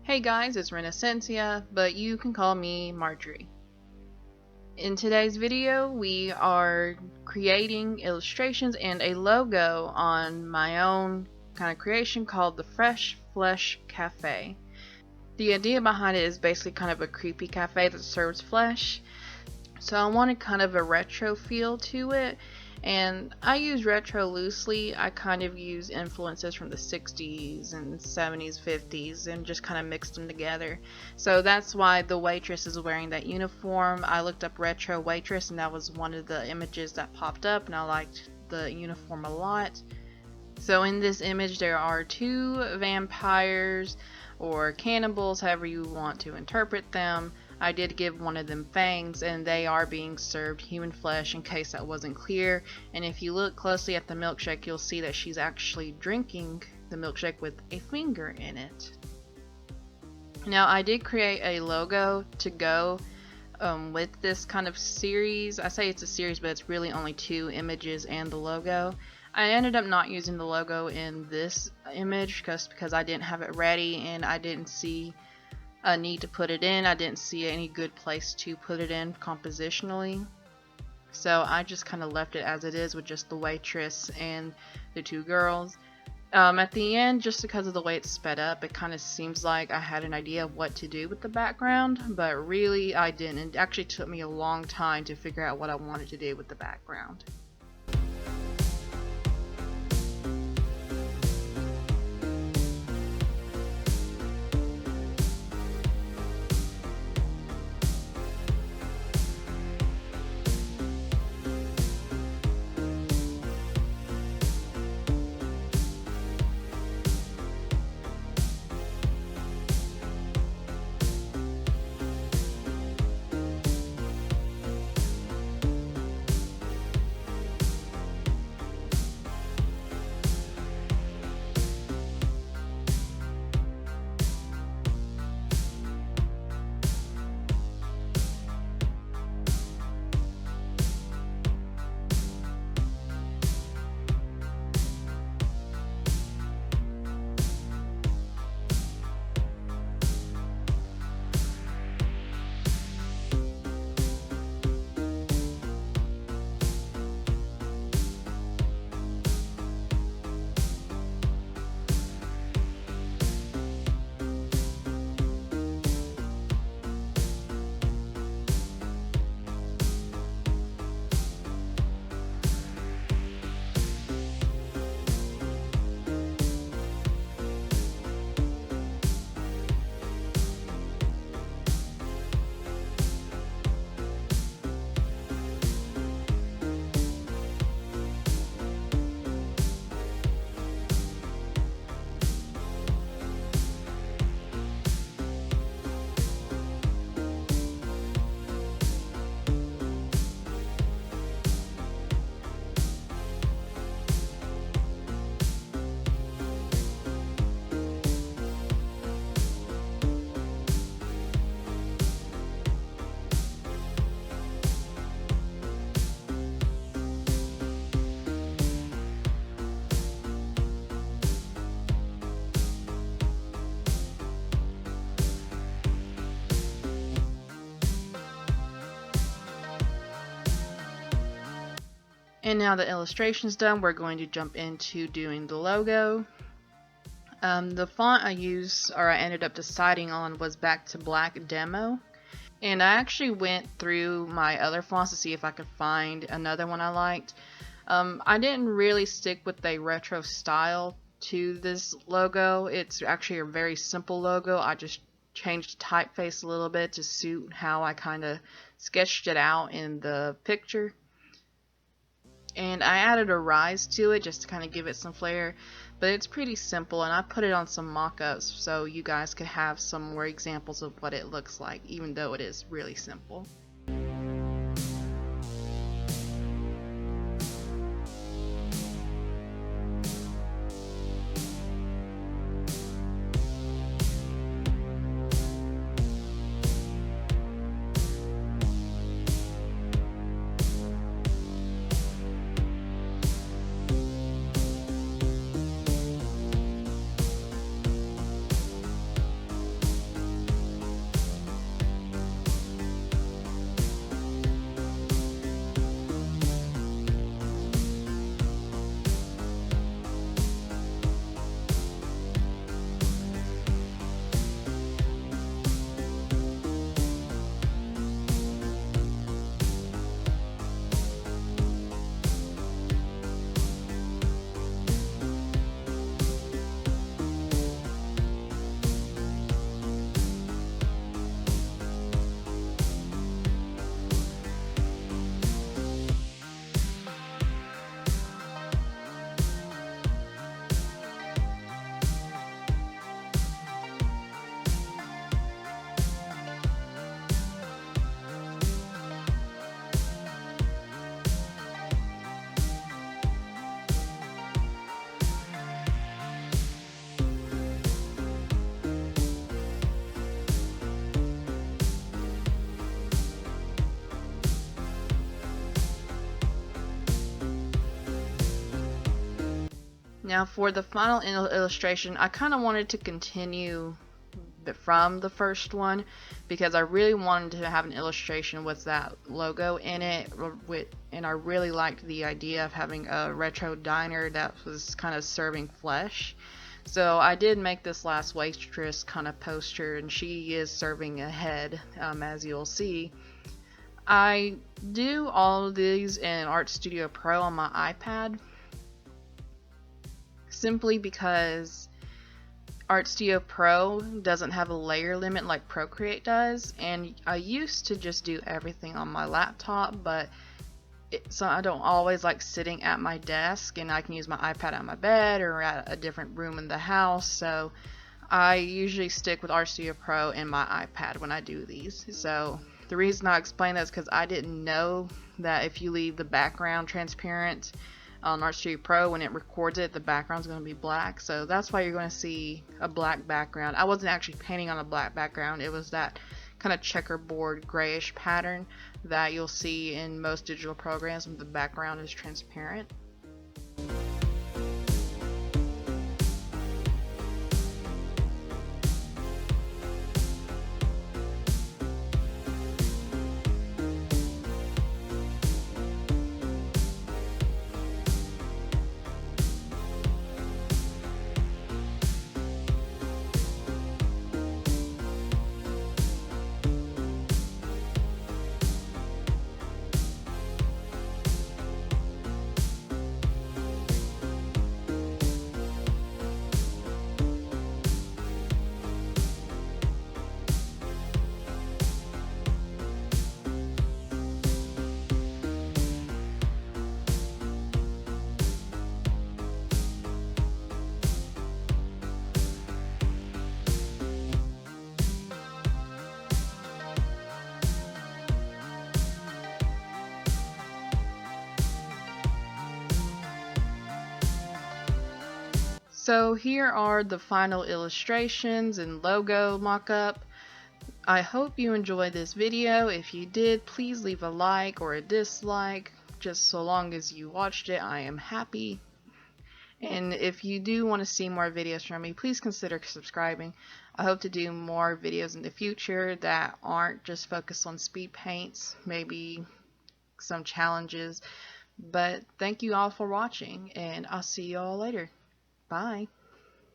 Hey guys, it's Renacencia, but you can call me Marjorie. In today's video, we are creating illustrations and a logo on my own kind of creation called the Fresh Flesh Cafe. The idea behind it is basically kind of a creepy cafe that serves flesh. So I wanted kind of a retro feel to it, and I use retro loosely. I kind of use influences from the 60s and 70s, 50s, and just kind of mixed them together. So that's why the waitress is wearing that uniform. I looked up retro waitress, and that was one of the images that popped up, and I liked the uniform a lot. So in this image there are two vampires or cannibals, however you want to interpret them. I did give one of them fangs, and they are being served human flesh, in case that wasn't clear. And if you look closely at the milkshake, you'll see that she's actually drinking the milkshake with a finger in it. Now I did create a logo to go with this kind of series. I say it's a series, but it's really only two images and the logo. I ended up not using the logo in this image because I didn't have it ready and I didn't see a need to put it in. I didn't see any good place to put it in compositionally. So I just kind of left it as it is with just the waitress and the two girls. At the end, just because of the way it's sped up, it kind of seems like I had an idea of what to do with the background, but really I didn't. It actually took me a long time to figure out what I wanted to do with the background. And now the illustration's done, we're going to jump into doing the logo. The font I ended up deciding on was Back to Black Demo. And I actually went through my other fonts to see if I could find another one I liked. I didn't really stick with a retro style to this logo. It's actually a very simple logo. I just changed the typeface a little bit to suit how I kind of sketched it out in the picture. And I added a rise to it just to kind of give it some flair, but it's pretty simple, and I put it on some mock-ups so you guys could have some more examples of what it looks like, even though it is really simple. Now for the final illustration, I kind of wanted to continue from the first one because I really wanted to have an illustration with that logo in it, and I really liked the idea of having a retro diner that was kind of serving flesh. So I did make this last waitress kind of poster, and she is serving a head, as you'll see. I do all of these in ArtStudio Pro on my iPad simply because ArtStudio Pro doesn't have a layer limit like Procreate does, and I used to just do everything on my laptop, but so I don't always like sitting at my desk, and I can use my iPad at my bed or at a different room in the house, so I usually stick with ArtStudio Pro and my iPad when I do these. So the reason I explain that is because I didn't know that if you leave the background transparent on ArtStudio Pro, when it records it, the background's going to be black. So that's why you're going to see a black background. I wasn't actually painting on a black background. It was that kind of checkerboard grayish pattern that you'll see in most digital programs when the background is transparent. So here are the final illustrations and logo mockup. I hope you enjoyed this video. If you did, please leave a like or a dislike. Just so long as you watched it, I am happy. And if you do want to see more videos from me, please consider subscribing. I hope to do more videos in the future that aren't just focused on speed paints, maybe some challenges. But thank you all for watching, and I'll see you all later. Bye.